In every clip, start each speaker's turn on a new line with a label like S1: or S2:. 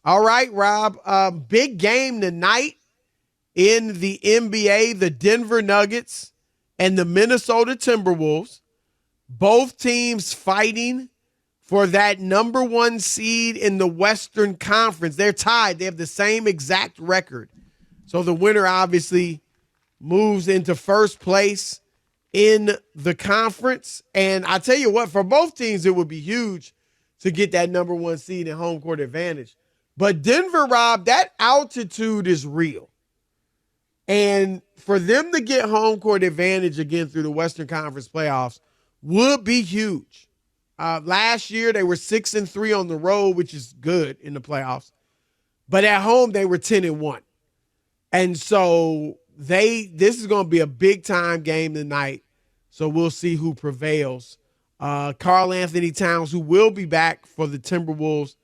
S1: All right, Rob. Big game tonight in the NBA, the Denver Nuggets and the Minnesota Timberwolves. Both teams fighting for that number one seed in the Western Conference. They're tied. They have the same exact record. So the winner obviously moves into first place in the conference. And I tell you what, for both teams, it would be huge to get that number one seed and home court advantage. But Denver, Rob, that altitude is real. And for them to get home court advantage again through the Western Conference playoffs would be huge. Last year, they were 6-3 on the road, which is good in the playoffs. But at home, they were 10-1. And so this is going to be a big-time game tonight. So we'll see who prevails. Karl Anthony Towns, who will be back for the Timberwolves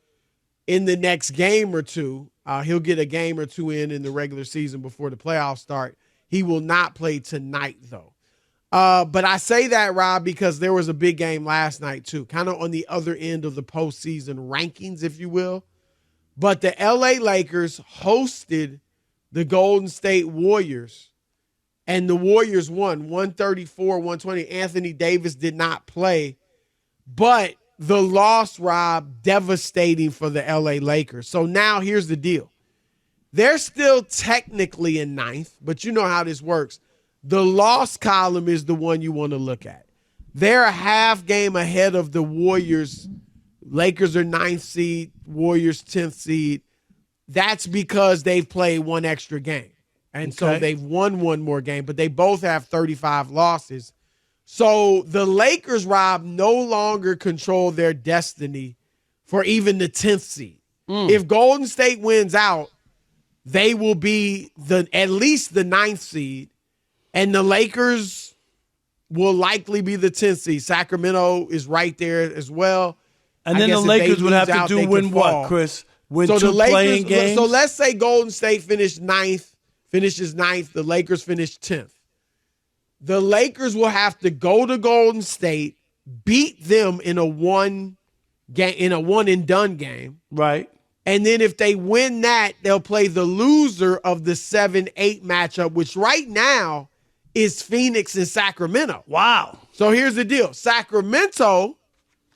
S1: in the next game or two. He'll get a game or two in the regular season before the playoffs start. He will not play tonight, though. But I say that, Rob, because there was a big game last night, too, kind of on the other end of the postseason rankings, if you will. But the L.A. Lakers hosted the Golden State Warriors, and the Warriors won 134-120. Anthony Davis did not play, but the loss, Rob, devastating for the L.A. Lakers. So now here's the deal. They're still technically in ninth, but you know how this works. The loss column is the one you want to look at. They're a half game ahead of the Warriors. Lakers are ninth seed, Warriors 10th seed. That's because they've played one extra game. And so they've won one more game, but they both have 35 losses. So the Lakers, Rob, no longer control their destiny for even the 10th seed. If Golden State wins out, they will be at least the 9th seed, and the Lakers will likely be the 10th seed. Sacramento is right there as well.
S2: And then the Lakers would have to win what, Chris? Win two playing games?
S1: So let's say Golden State finishes ninth. The Lakers finish 10th. The Lakers will have to go to Golden State, beat them in a one and done game.
S2: Right.
S1: And then if they win that, they'll play the loser of the 7-8 matchup, which right now is Phoenix and Sacramento.
S2: Wow.
S1: So here's the deal. Sacramento,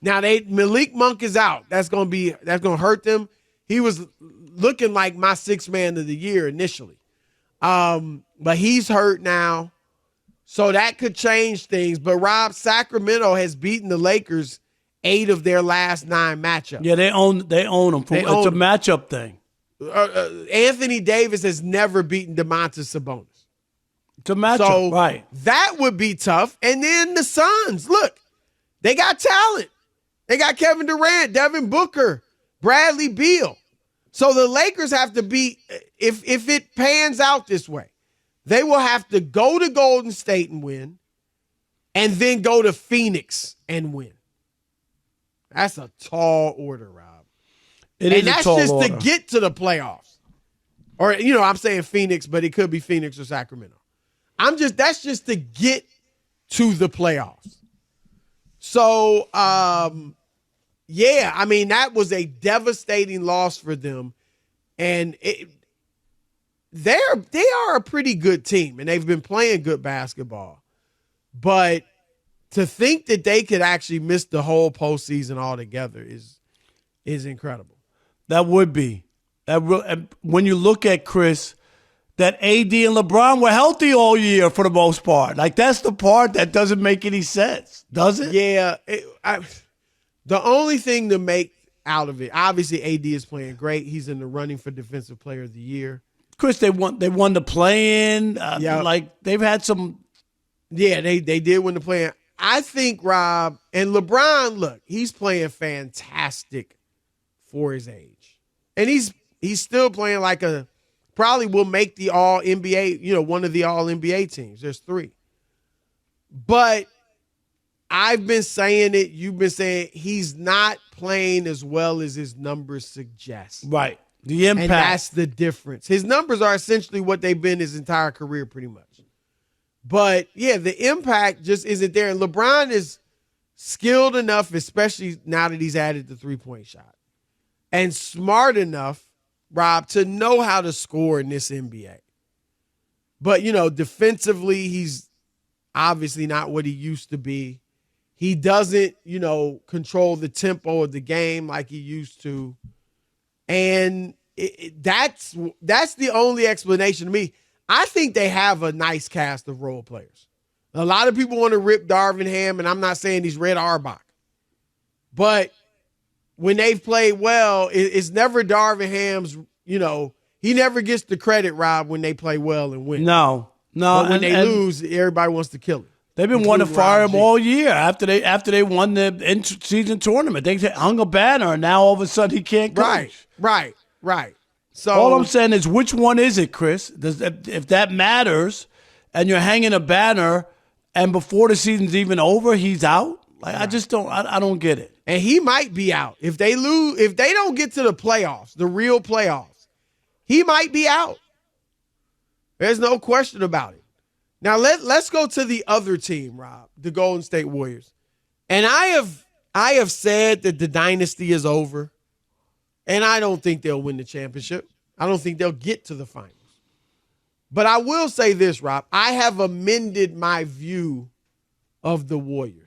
S1: now Malik Monk is out. That's gonna hurt them. He was looking like my sixth man of the year initially. But he's hurt now. So that could change things. But Rob, Sacramento has beaten the Lakers 8 of their last 9 matchups.
S2: Yeah, they own them. It's a matchup thing.
S1: Anthony Davis has never beaten Domantas Sabonis.
S2: It's a matchup,
S1: so
S2: right.
S1: That would be tough. And then the Suns, look, they got talent. They got Kevin Durant, Devin Booker, Bradley Beal. So the Lakers have to be, if it pans out this way, they will have to go to Golden State and win, and then go to Phoenix and win. That's a tall order, Rob. That's just to get to the playoffs. Or, I'm saying Phoenix, but it could be Phoenix or Sacramento. That's just to get to the playoffs. So, that was a devastating loss for them. And they are a pretty good team, and they've been playing good basketball. But to think that they could actually miss the whole postseason altogether is incredible.
S2: That would be. When you look at, Chris, that AD and LeBron were healthy all year for the most part. Like, that's the part that doesn't make any sense, does it?
S1: Yeah. The only thing to make out of it, obviously AD is playing great. He's in the running for Defensive Player of the Year.
S2: Chris, they won the play-in. Like, they've had some.
S1: Yeah, they did win the play-in. I think, Rob, and LeBron, look, he's playing fantastic for his age. And he's still playing like probably will make the All-NBA, one of the All-NBA teams. There's 3. But I've been saying it, you've been saying he's not playing as well as his numbers suggest.
S2: Right. The impact.
S1: And that's the difference. His numbers are essentially what they've been his entire career pretty much. But, yeah, the impact just isn't there. And LeBron is skilled enough, especially now that he's added the three-point shot, and smart enough Rob, to know how to score in this NBA. But, defensively, he's obviously not what he used to be. He doesn't, control the tempo of the game like he used to. And that's the only explanation to me. I think they have a nice cast of role players. A lot of people want to rip Darvin Ham, and I'm not saying he's Red Auerbach. But when they've played well, it's never Darvin Ham's, he never gets the credit, Rob, when they play well and win.
S2: No.
S1: But when they lose, everybody wants to kill him.
S2: They've been wanting to fire him all year after they won the in-season tournament. They hung a banner, and now all of a sudden he can't coach.
S1: Right. So
S2: all I'm saying is, which one is it, Chris? If that matters, and you're hanging a banner, and before the season's even over, he's out. Like, I just don't. I don't get it.
S1: And he might be out if they lose. If they don't get to the playoffs, the real playoffs, he might be out. There's no question about it. Now let's go to the other team, Rob, the Golden State Warriors. And I have said that the dynasty is over, and I don't think they'll win the championship. I don't think they'll get to the finals. But I will say this, Rob. I have amended my view of the Warriors.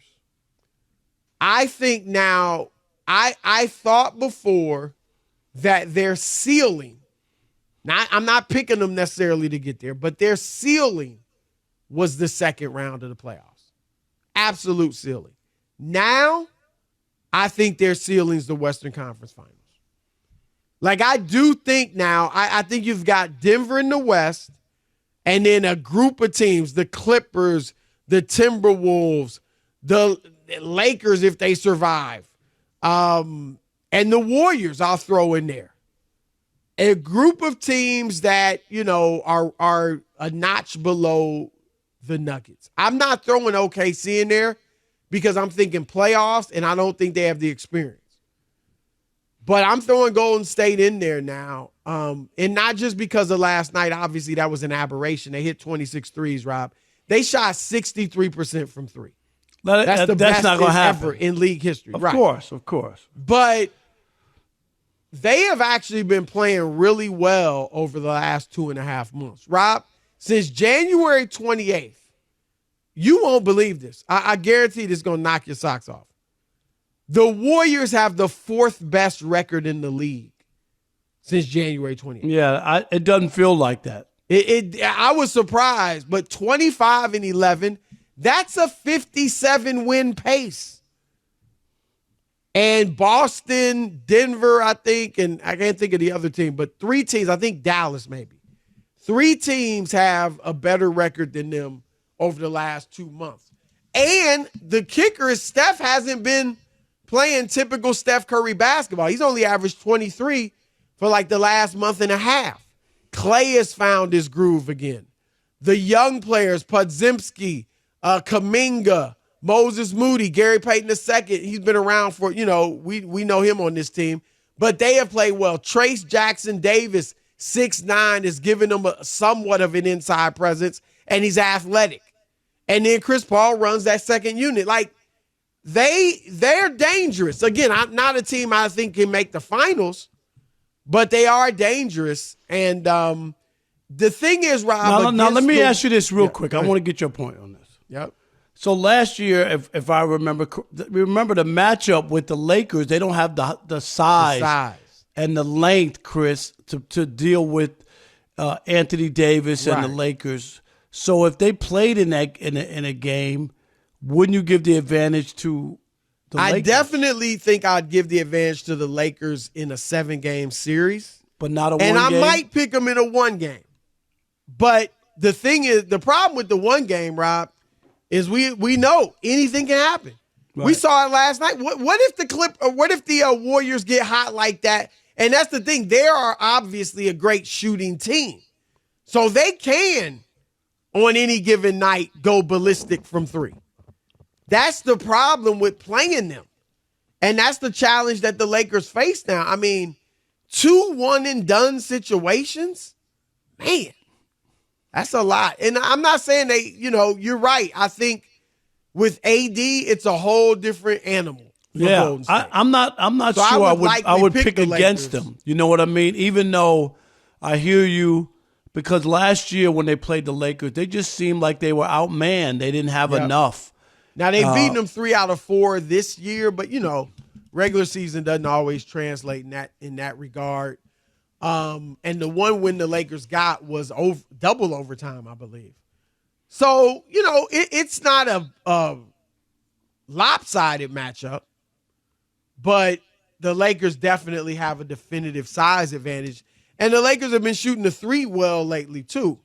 S1: I think now, I thought before that their ceiling, I'm not picking them necessarily to get there, but their ceiling was the second round of the playoffs. Absolute ceiling. Now, I think their ceiling's the Western Conference Finals. Like, I do think now, I think you've got Denver in the West, and then a group of teams, the Clippers, the Timberwolves, the Lakers if they survive, and the Warriors I'll throw in there. A group of teams that, are a notch below the Nuggets. I'm not throwing OKC in there because I'm thinking playoffs, and I don't think they have the experience. But I'm throwing Golden State in there now, and not just because of last night. Obviously, that was an aberration. They hit 26 threes, Rob. They shot 63% from three. That's the best
S2: not gonna happen
S1: ever in league history.
S2: Of course.
S1: But they have actually been playing really well over the last 2.5 months. Rob, since January 28th, you won't believe this. I guarantee this is going to knock your socks off. The Warriors have the fourth best record in the league since January 28th.
S2: Yeah, it doesn't feel like that.
S1: I was surprised, but 25-11, that's a 57-win pace. And Boston, Denver, I think, and I can't think of the other team, but three teams, I think Dallas maybe. Three teams have a better record than them over the last 2 months. And the kicker is Steph hasn't been playing typical Steph Curry basketball. He's only averaged 23 for like the last month and a half. Clay has found his groove again. The young players, Podziemski, Kuminga, Moses Moody, Gary Payton II, he's been around for, we know him on this team, but they have played well. Trace Jackson Davis, 6'9", is giving them somewhat of an inside presence, and he's athletic. And then Chris Paul runs that second unit. Like, they're dangerous. Again, I'm not a team I think can make the finals, but they are dangerous. And the thing is, Rob.
S2: Now let me ask you this real quick. I want to get your point on this.
S1: Yep.
S2: So last year, if I remember the matchup with the Lakers, they don't have the size and the length, Chris, to deal with Anthony Davis and the Lakers. So if they played in a game, wouldn't you give the advantage to the Lakers?
S1: I definitely think I'd give the advantage to the Lakers in a 7-game series.
S2: But not a one game?
S1: And I might pick them in a 1 game. But the thing is, the problem with the 1 game, Rob, is we know anything can happen. Right. We saw it last night. What if the Warriors get hot like that? And that's the thing. They are obviously a great shooting team. So they can, on any given night, go ballistic from 3. That's the problem with playing them. And that's the challenge that the Lakers face now. I mean, 2 one-and-done situations? Man, that's a lot. And I'm not saying you're right. I think with AD, it's a whole different animal. Golden State.
S2: I'm not
S1: So
S2: sure
S1: I
S2: I would
S1: pick
S2: pick
S1: the
S2: against
S1: Lakers.
S2: them. You know what I mean? Even though I hear you, because last year when they played the Lakers, they just seemed like they were outmanned. They didn't have enough.
S1: Now they've beaten them 3 out of 4 this year, but regular season doesn't always translate in that regard. And the one win the Lakers got was double overtime, I believe. So it's not a lopsided matchup, but the Lakers definitely have a definitive size advantage. And the Lakers have been shooting the 3 well lately too.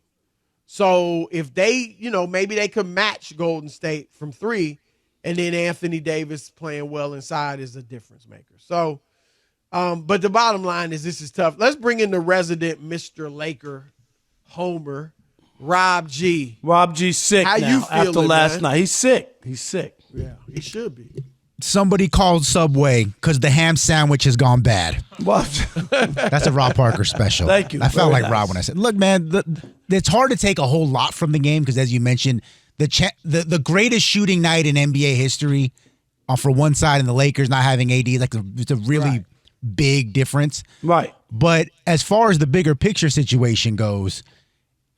S1: So if they, maybe they could match Golden State from 3, and then Anthony Davis playing well inside is a difference maker. So, but the bottom line is this is tough. Let's bring in the resident Mr. Laker homer, Rob G.
S2: Rob G's sick
S1: How
S2: now
S1: you feeling,
S2: after last
S1: man?
S2: night. He's sick.
S1: Yeah, he should be.
S3: Somebody called Subway because the ham sandwich has gone bad.
S2: What?
S3: That's a Rob Parker special.
S2: Thank you.
S3: I felt
S2: Very
S3: like Rob
S2: nice.
S3: when I said, look, man, it's hard to take a whole lot from the game because, as you mentioned, the greatest shooting night in NBA history for one side and the Lakers not having AD, it's a really big difference.
S2: Right.
S3: But as far as the bigger picture situation goes,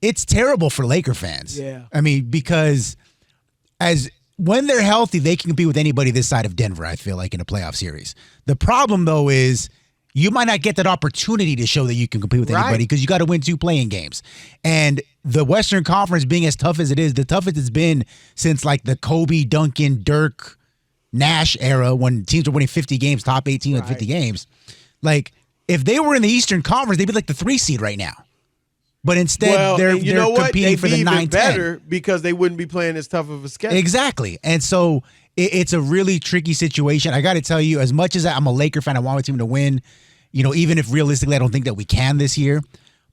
S3: it's terrible for Laker fans.
S1: Yeah.
S3: I mean, because when they're healthy, they can compete with anybody this side of Denver, I feel like, in a playoff series. The problem, though, is you might not get that opportunity to show that you can compete with anybody because you got to win 2 playing games. And the Western Conference being as tough as it is, the toughest it's been since like the Kobe, Duncan, Dirk, Nash era when teams were winning 50 games, top 18 with 50 games. Like, if they were in the Eastern Conference, they'd be like the 3 seed right now. But instead, they're competing for the 9-10.
S1: Better because they wouldn't be playing as tough of a schedule.
S3: Exactly. And so it's a really tricky situation. I got to tell you, as much as I'm a Laker fan, I want my team to win, even if realistically I don't think that we can this year,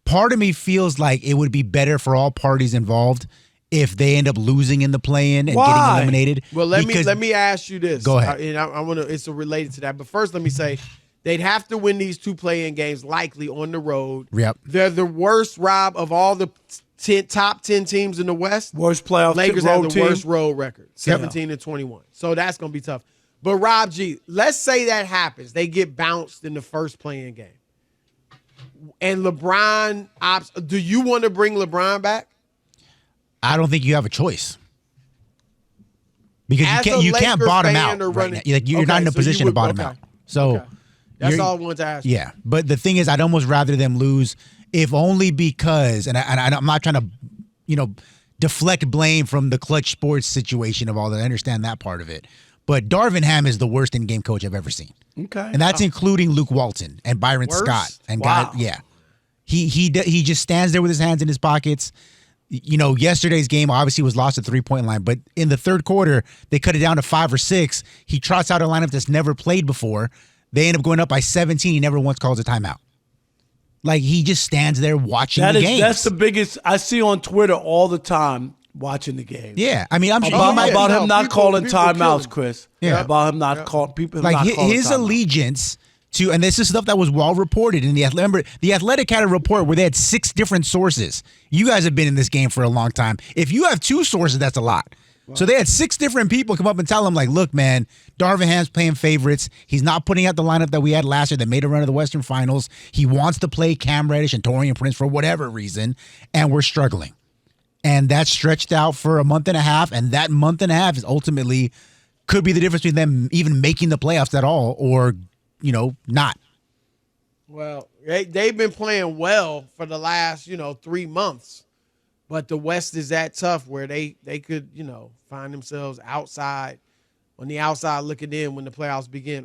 S3: part of me feels like it would be better for all parties involved if they end up losing in the play-in and getting eliminated.
S1: Well, let me ask you this.
S3: Go ahead.
S1: And I want to. It's related to that, but first, let me say they'd have to win these 2 play-in games likely on the road.
S3: Yep.
S1: They're the worst, Rob, of all the top 10 teams in the West.
S2: Worst playoff
S1: Lakers
S2: road
S1: have the
S2: team.
S1: worst road record, 17-21. So that's going to be tough. But Rob G, let's say that happens. They get bounced in the first play-in game. And LeBron do you want to bring LeBron back?
S3: I don't think you have a choice. Because
S1: As
S3: you can't
S1: Laker
S3: bottom
S1: fan
S3: out
S1: or
S3: right
S1: running-
S3: now. You're not in a
S1: so
S3: position
S1: you
S3: to bottom
S1: okay.
S3: out. So
S1: Okay. That's all I wanted to ask you.
S3: Yeah, but the thing is, I'd almost rather them lose, if only because, and I'm not trying to, deflect blame from the Clutch Sports situation of all that. I understand that part of it, but Darvin Ham is the worst in-game coach I've ever seen.
S2: Okay.
S3: And that's including Luke Walton and Byron
S1: Worst?
S3: Scott and
S1: Wow.
S3: He just stands there with his hands in his pockets. Yesterday's game obviously was lost at 3-point line, but in the third quarter, they cut it down to 5 or 6. He trots out a lineup that's never played before. They end up going up by 17. He never once calls a timeout. Like, he just stands there watching the games.
S2: That's the biggest I see on Twitter all the time watching the game.
S3: Yeah, I mean, I'm sure
S2: About him not calling
S1: people kill
S2: timeouts,
S1: him.
S2: Chris.
S3: Yeah.
S2: About him not calling people.
S3: like
S2: not calling
S3: his
S2: timeouts.
S3: allegiance to, and this is stuff that was well reported in the Athletic. Remember, the Athletic had a report where they had 6 different sources. You guys have been in this game for a long time. If you have 2 sources, that's a lot. Wow. So they had 6 different people come up and tell him, like, look, man, Darvin Ham's playing favorites. He's not putting out the lineup that we had last year that made a run of the Western Finals. He wants to play Cam Reddish and Taurean Prince for whatever reason, and we're struggling. And that's stretched out for a month and a half, and that month and a half is ultimately could be the difference between them even making the playoffs at all or, not.
S1: Well, they've been playing well for the last, 3 months. But the West is that tough where they could, find themselves on the outside looking in when the playoffs begin.